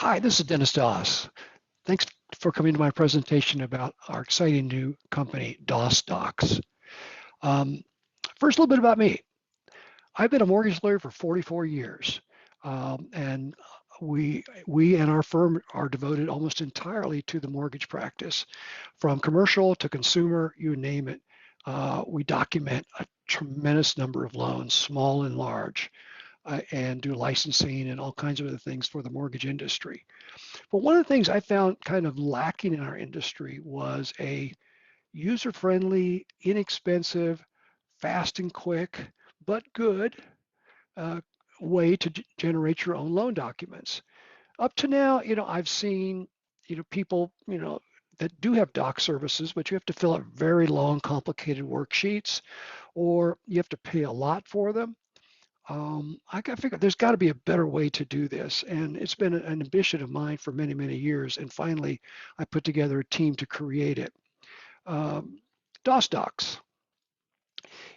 Hi, this is Dennis Doss. Thanks for coming to my presentation about our exciting new company, DossDocs. Um, First, a little bit about me. I've been a mortgage lawyer for 44 years, and we and our firm are devoted almost entirely to the mortgage practice, from commercial to consumer, you name it. We document a tremendous number of loans, small and large, and do licensing and all kinds of other things for the mortgage industry. But one of the things I found kind of lacking in our industry was a user-friendly, inexpensive, fast and quick, but good uh, way to generate your own loan documents. Up to now, I've seen, people, that do have doc services, but you have to fill out very long, complicated worksheets, or you have to pay a lot for them. I got to figure there's got to be a better way to do this. And it's been an ambition of mine for many, many years. And finally, I put together a team to create it. Um, DossDocs.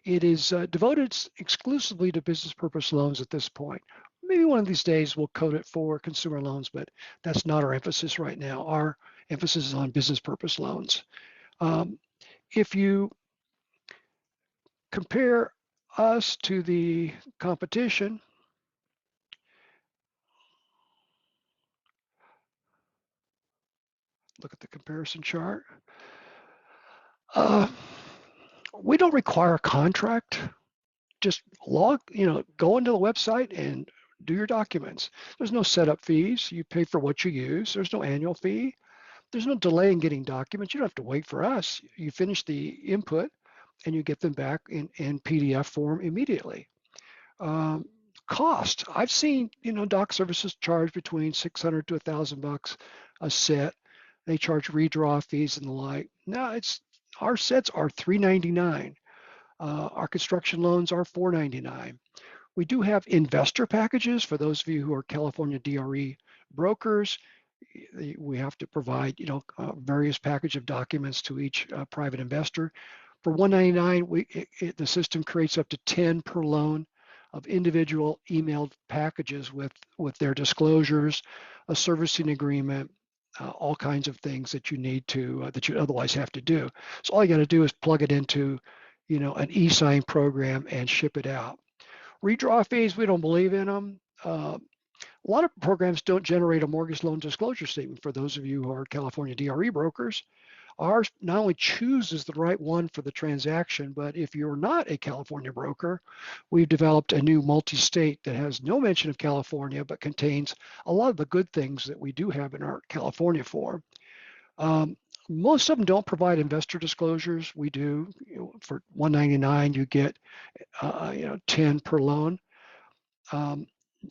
It is devoted exclusively to business purpose loans at this point. Maybe one of these days we'll code it for consumer loans, but that's not our emphasis right now. Our emphasis is on business purpose loans. If you compare us to the competition, look at the comparison chart. Uh, we don't require a contract. Just go into the website and do your documents. There's no setup fees. You pay for what you use. There's no annual fee. There's no delay in getting documents. You don't have to wait for us. You finish the input and you get them back in PDF form immediately. Um, Cost. I've seen, doc services charge between 600 to $1,000 a set. They charge redraw fees and the like. No, our sets are $399. Our construction loans are $499. We do have investor packages for those of you who are California DRE brokers. We have to provide, various package of documents to each private investor. For $199, the system creates up to 10 per loan of individual emailed packages with their disclosures, a servicing agreement, all kinds of things that you need to that you otherwise have to do. So all you got to do is plug it into, an e-sign program and ship it out. Redraw fees, we don't believe in them. A lot of programs don't generate a mortgage loan disclosure statement for those of you who are California DRE brokers. Ours not only chooses the right one for the transaction, but if you're not a California broker, we've developed a new multi-state that has no mention of California, but contains a lot of the good things that we do have in our California form. Most of them don't provide investor disclosures. We do. For $199, you get 10 per loan.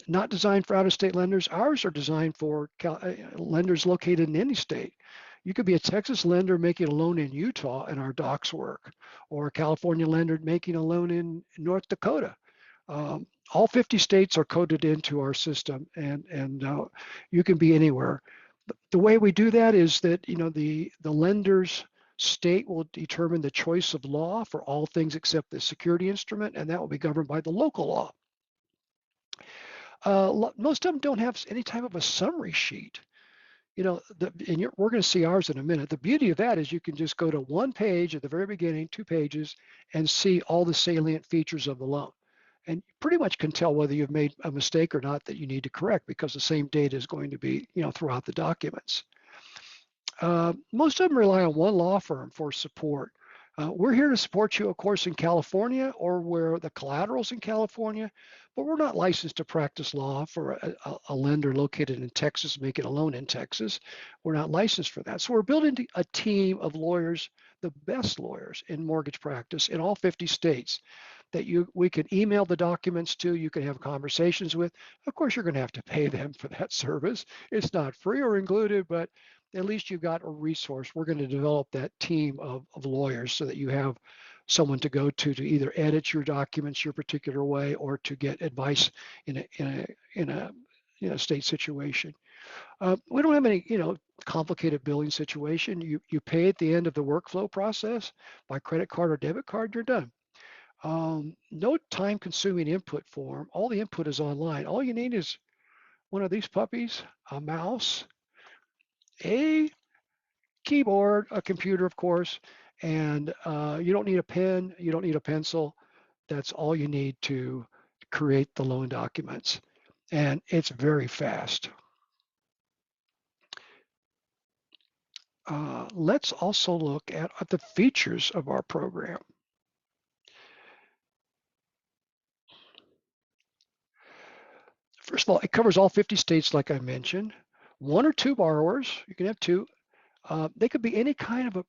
Not designed for out-of-state lenders. Ours are designed for lenders located in any state. You could be a Texas lender making a loan in Utah and our docs work, or a California lender making a loan in North Dakota. All 50 states are coded into our system, and you can be anywhere. The way we do that is that the lender's state will determine the choice of law for all things except the security instrument, and that will be governed by the local law. Most of them don't have any type of a summary sheet. We're going to see ours in a minute. The beauty of that is you can just go to one page at the very beginning, 2 pages, and see all the salient features of the loan. And you pretty much can tell whether you've made a mistake or not that you need to correct, because the same data is going to be, throughout the documents. Most of them rely on one law firm for support. We're here to support you, of course, in California, or where the collateral's in California, but we're not licensed to practice law for a lender located in Texas making a loan in Texas. We're not licensed for that. So we're building a team of lawyers, the best lawyers in mortgage practice in all 50 states, that we can email the documents to, you can have conversations with. Of course, you're going to have to pay them for that service. It's not free or included, but at least you've got a resource. We're going to develop that team of lawyers so that you have someone to go to either edit your documents your particular way, or to get advice in a state situation. We don't have any complicated billing situation. You pay at the end of the workflow process by credit card or debit card, you're done. No time consuming input form. All the input is online. All you need is one of these puppies, a mouse, a keyboard, a computer, of course, and you don't need a pen, you don't need a pencil. That's all you need to create the loan documents. And it's very fast. Let's also look at the features of our program. First of all, it covers all 50 states, like I mentioned. One or two borrowers, you can have two. They could be any kind of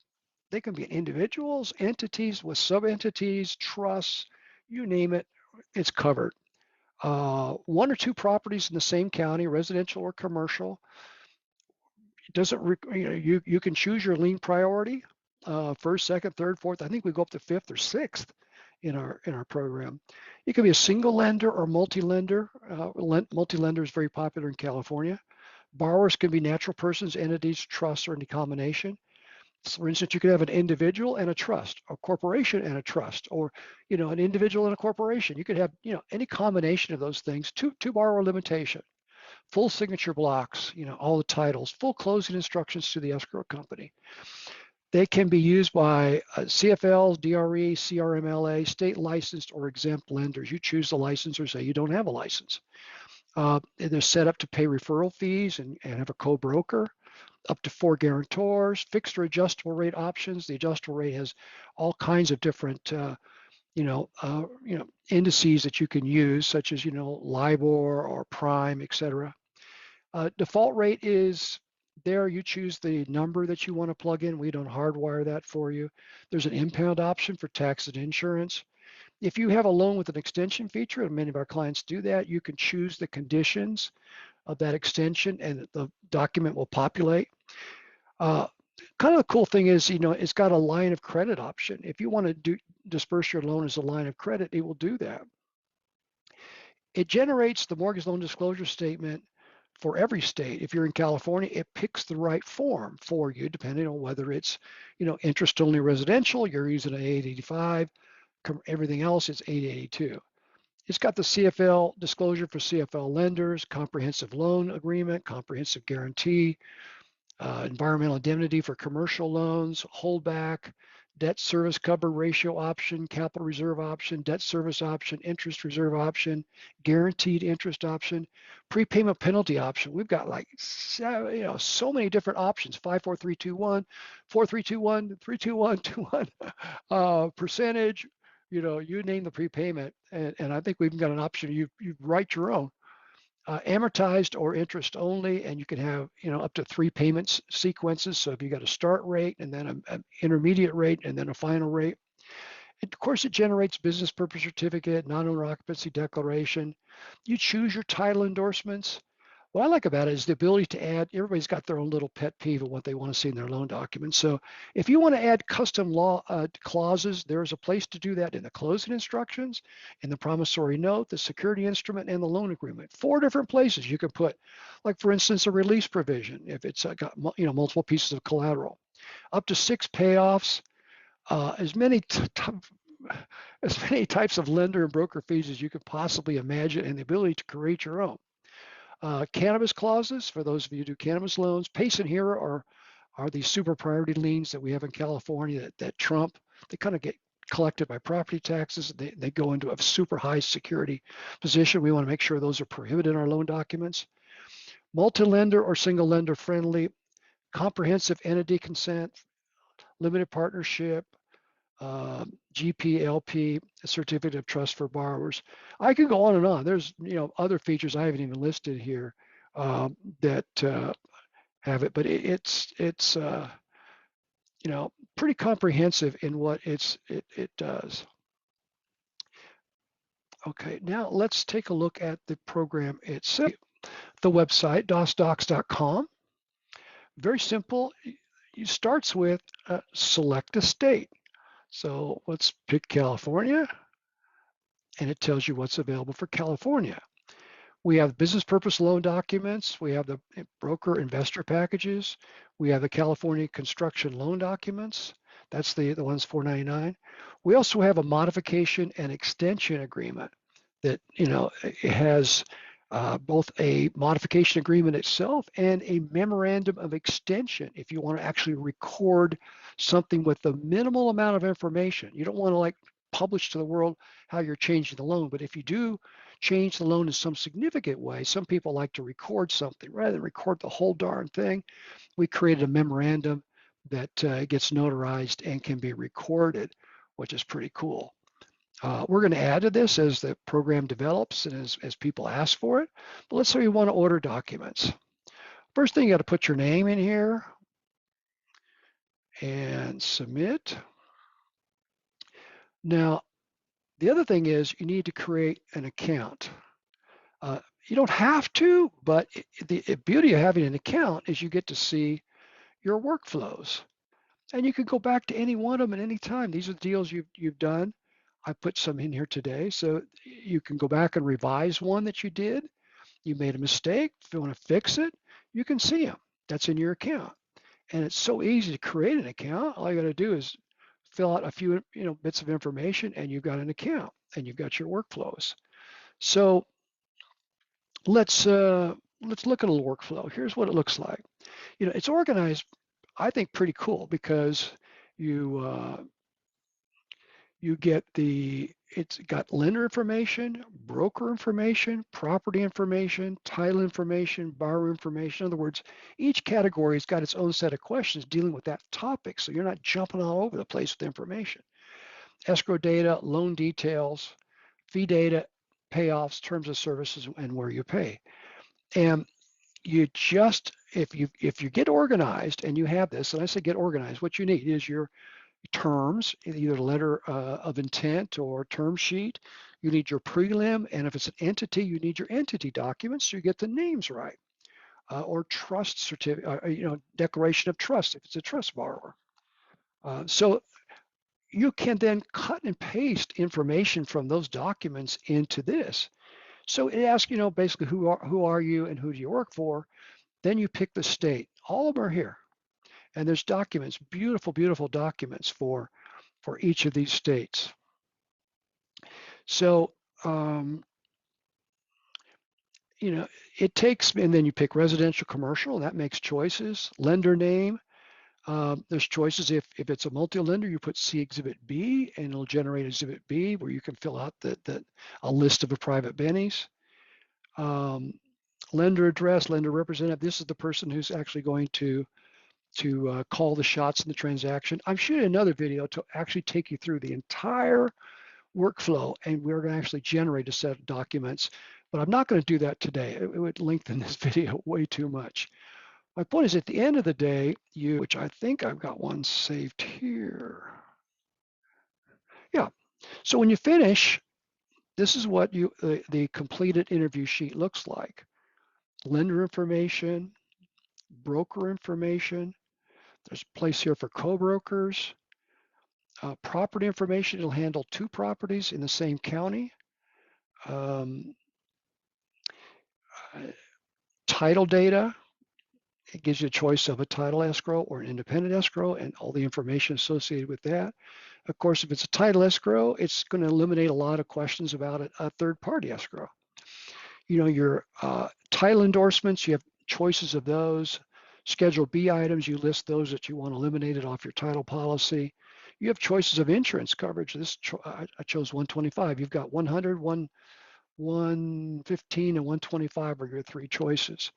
they can be individuals, entities with sub-entities, trusts, you name it, it's covered. One or two properties in the same county, residential or commercial. It doesn't, you can choose your lien priority, first, second, third, fourth. I think we go up to fifth or sixth in our program. It could be a single lender or multi-lender. Multi-lender is very popular in California. Borrowers can be natural persons, entities, trusts, or any combination. So for instance, you could have an individual and a trust, a corporation and a trust, or an individual and a corporation. You could have any combination of those things. Two borrower limitation, full signature blocks, all the titles, full closing instructions to the escrow company. They can be used by CFLs, DRE, CRMLA, state licensed or exempt lenders. You choose the license or say you don't have a license. They're set up to pay referral fees and have a co-broker. Up to 4 guarantors, fixed or adjustable rate options. The adjustable rate has all kinds of different, indices that you can use, such as, LIBOR or Prime, etc. Default rate is there. You choose the number that you want to plug in. We don't hardwire that for you. There's an impound option for tax and insurance. If you have a loan with an extension feature, and many of our clients do that, you can choose the conditions of that extension and the document will populate. Kind of the cool thing is, it's got a line of credit option. If you want to disperse your loan as a line of credit, it will do that. It generates the mortgage loan disclosure statement for every state. If you're in California, it picks the right form for you, depending on whether it's, interest-only residential, you're using an 885, everything else is 882. It's got the CFL disclosure for CFL lenders, comprehensive loan agreement, comprehensive guarantee, environmental indemnity for commercial loans, holdback, debt service cover ratio option, capital reserve option, debt service option, interest reserve option, guaranteed interest option, prepayment penalty option. We've got like so many different options: 54321, 4321, 32121, percentage. You name the prepayment, and I think we've got an option. You write your own. Amortized or interest only, and you can have up to 3 payments sequences. So if you got a start rate and then an intermediate rate and then a final rate. Of course, it generates business purpose certificate, non-owner occupancy declaration. You choose your title endorsements. What I like about it is the ability to add. Everybody's got their own little pet peeve of what they want to see in their loan documents. So if you want to add custom law clauses, there's a place to do that in the closing instructions, in the promissory note, the security instrument, and the loan agreement. 4 different places you can put, like for instance, a release provision if it's got multiple pieces of collateral, up to 6 payoffs, as many types of lender and broker fees as you could possibly imagine, and the ability to create your own. Cannabis clauses for those of you who do cannabis loans. PACE and HERA are these super priority liens that we have in California that trump. They kind of get collected by property taxes. They go into a super high security position. We want to make sure those are prohibited in our loan documents. Multi-lender or single lender friendly, comprehensive entity consent, limited partnership, GP, LP, certificate of trust for borrowers. I can go on and on. There's other features I haven't even listed here that have it, but it's pretty comprehensive in what it does. Okay, now let's take a look at the program itself. The website, DossDocs.com. Very simple. It starts with select a state. So let's pick California, and it tells you what's available for California. We have business purpose loan documents. We have the broker investor packages. We have the California construction loan documents. That's the ones $4.99. We also have a modification and extension agreement that it has both a modification agreement itself and a memorandum of extension if you want to actually record something with the minimal amount of information. You don't want to like publish to the world how you're changing the loan, but if you do change the loan in some significant way, some people like to record something rather than record the whole darn thing. We created a memorandum that gets notarized and can be recorded, which is pretty cool. We're going to add to this as the program develops and as people ask for it. But let's say you want to order documents. First thing, you got to put your name in here and submit. Now, the other thing is you need to create an account. You don't have to, but the beauty of having an account is you get to see your workflows. And you can go back to any one of them at any time. These are the deals you've done. I put some in here today, so you can go back and revise one that you did. You made a mistake. If you want to fix it, you can see them. That's in your account. And it's so easy to create an account. All you got to do is fill out a few bits of information and you've got an account and you've got your workflows. So let's look at a little workflow. Here's what it looks like. It's organized, I think, pretty cool because you get it's got lender information, broker information, property information, title information, borrower information. In other words, each category has got its own set of questions dealing with that topic, so you're not jumping all over the place with information. Escrow data, loan details, fee data, payoffs, terms of services, and where you pay. And you just, if you get organized and you have this, and I say get organized, what you need is your terms, either letter of intent or term sheet. You need your prelim, and if it's an entity, you need your entity documents so you get the names right, or trust certificate, declaration of trust if it's a trust borrower. So you can then cut and paste information from those documents into this. So it asks, basically who are you and who do you work for? Then you pick the state. All of them are here. And there's documents, beautiful, beautiful documents for each of these states. So, it takes, and then you pick residential, commercial, and that makes choices. Lender name, there's choices. If it's a multi-lender, you put C Exhibit B, and it'll generate Exhibit B where you can fill out a list of the private bennies. Lender address, lender representative, this is the person who's actually going to call the shots in the transaction. I'm shooting another video to actually take you through the entire workflow, and we're going to actually generate a set of documents, but I'm not going to do that today. It would lengthen this video way too much. My point is, at the end of the day, which I think I've got one saved here. Yeah. So when you finish, this is what the completed interview sheet looks like. Lender information, broker information. There's a place here for co-brokers. Property information, it'll handle 2 properties in the same county. Title data, it gives you a choice of a title escrow or an independent escrow and all the information associated with that. Of course, if it's a title escrow, it's going to eliminate a lot of questions about a third-party escrow. Your title endorsements, you have choices of those. Schedule B items, you list those that you want eliminated off your title policy. You have choices of insurance coverage. I chose 125. You've got 100, 115, and 125 are your 3 choices.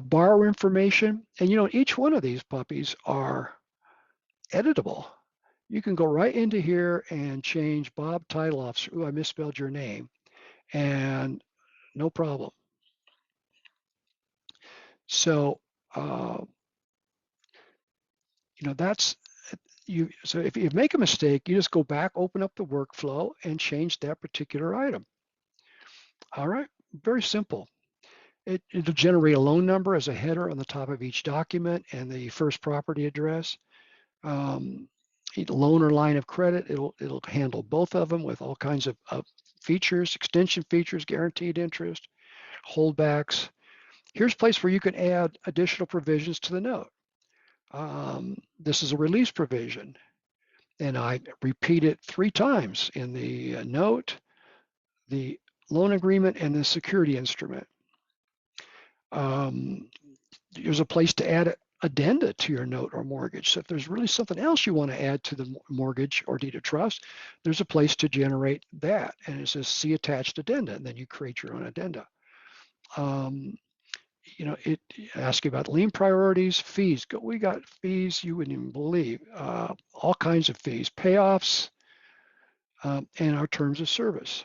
Borrower information, and each one of these puppies are editable. You can go right into here and change Bob Title Officer. Ooh, I misspelled your name, and no problem. So, that's you. So if you make a mistake, you just go back, open up the workflow, and change that particular item. All right, very simple. It'll generate a loan number as a header on the top of each document and the first property address. Loan or line of credit, it'll handle both of them with all kinds of features, extension features, guaranteed interest, holdbacks. Here's a place where you can add additional provisions to the note. This is a release provision, and I repeat it 3 times in the note. The loan agreement and the security instrument. There's a place to add addenda to your note or mortgage. So if there's really something else you want to add to the mortgage or deed of trust, there's a place to generate that. And it says see attached addenda, and then you create your own addenda. It asks you about lien priorities, fees. We got fees you wouldn't even believe. All kinds of fees, payoffs, and our terms of service.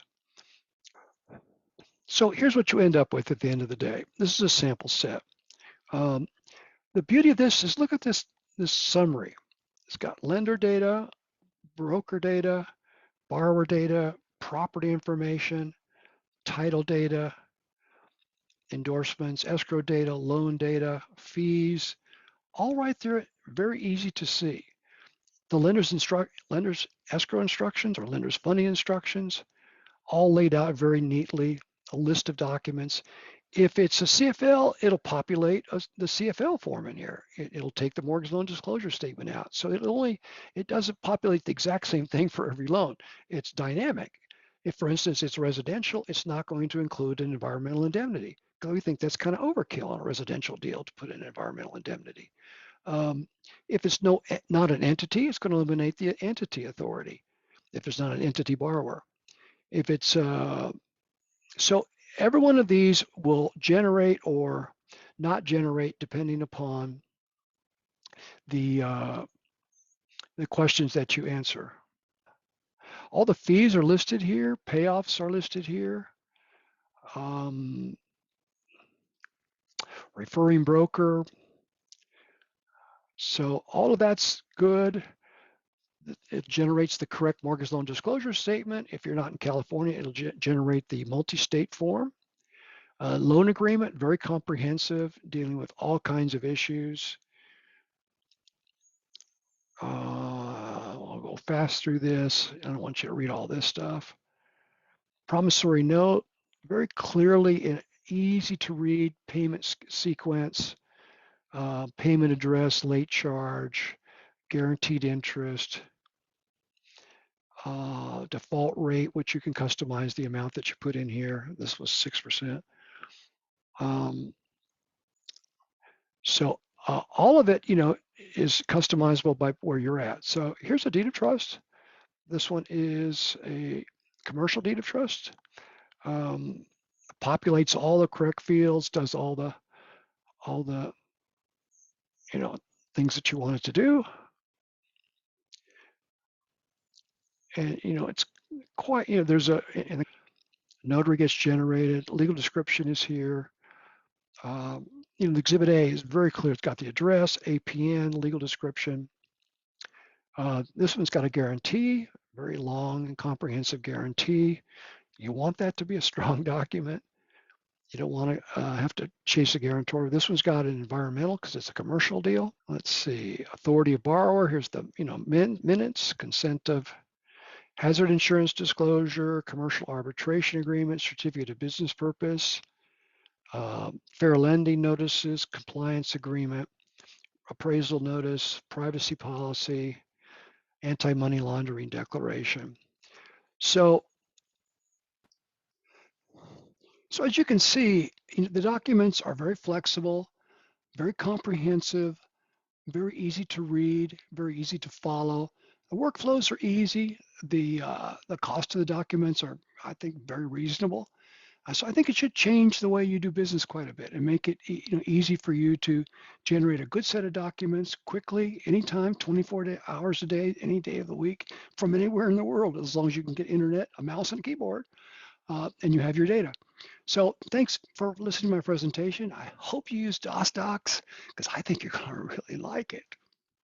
So here's what you end up with at the end of the day. This is a sample set. The beauty of this is look at this summary. It's got lender data, broker data, borrower data, property information, title data, endorsements, escrow data, loan data, fees, all right there, very easy to see. The lender's escrow instructions or lender's funding instructions, all laid out very neatly, a list of documents. If it's a CFL, it'll populate the CFL form in here. It'll take the mortgage loan disclosure statement out. So it doesn't populate the exact same thing for every loan. It's dynamic. If, for instance, it's residential, it's not going to include an environmental indemnity. We think that's kind of overkill on a residential deal to put in an environmental indemnity. If it's not an entity, it's going to eliminate the entity authority. If it's not an entity borrower. If it's so every one of these will generate or not generate depending upon the questions that you answer. All the fees are listed here. Payoffs are listed here. Referring broker. So all of that's good. It generates the correct mortgage loan disclosure statement. If you're not in California, it'll generate the multi-state form. Loan agreement, very comprehensive, dealing with all kinds of issues. I'll go fast through this. I don't want you to read all this stuff. Promissory note, very clearly and easy to read payment sequence, payment address, late charge, guaranteed interest, default rate, which you can customize the amount that you put in here. This was 6%. So all of it, is customizable by where you're at. So here's a deed of trust. This one is a commercial deed of trust. Populates all the correct fields, does all the things that you want it to do. And it's quite, there's and the notary gets generated, legal description is here. The exhibit A is very clear. It's got the address, APN, legal description. This one's got a guarantee, very long and comprehensive guarantee. You want that to be a strong document. You don't want to have to chase a guarantor. This one's got an environmental because it's a commercial deal. Let's see, authority of borrower. Here's the minutes, consent of hazard insurance disclosure, commercial arbitration agreement, certificate of business purpose, fair lending notices, compliance agreement, appraisal notice, privacy policy, anti-money laundering declaration. So as you can see, the documents are very flexible, very comprehensive, very easy to read, very easy to follow. The workflows are easy. The cost of the documents are, I think, very reasonable. So I think it should change the way you do business quite a bit and make it easy for you to generate a good set of documents quickly, anytime, 24 hours a day, any day of the week, from anywhere in the world, as long as you can get internet, a mouse, and a keyboard, and you have your data. So thanks for listening to my presentation. I hope you use DossDocs because I think you're going to really like it.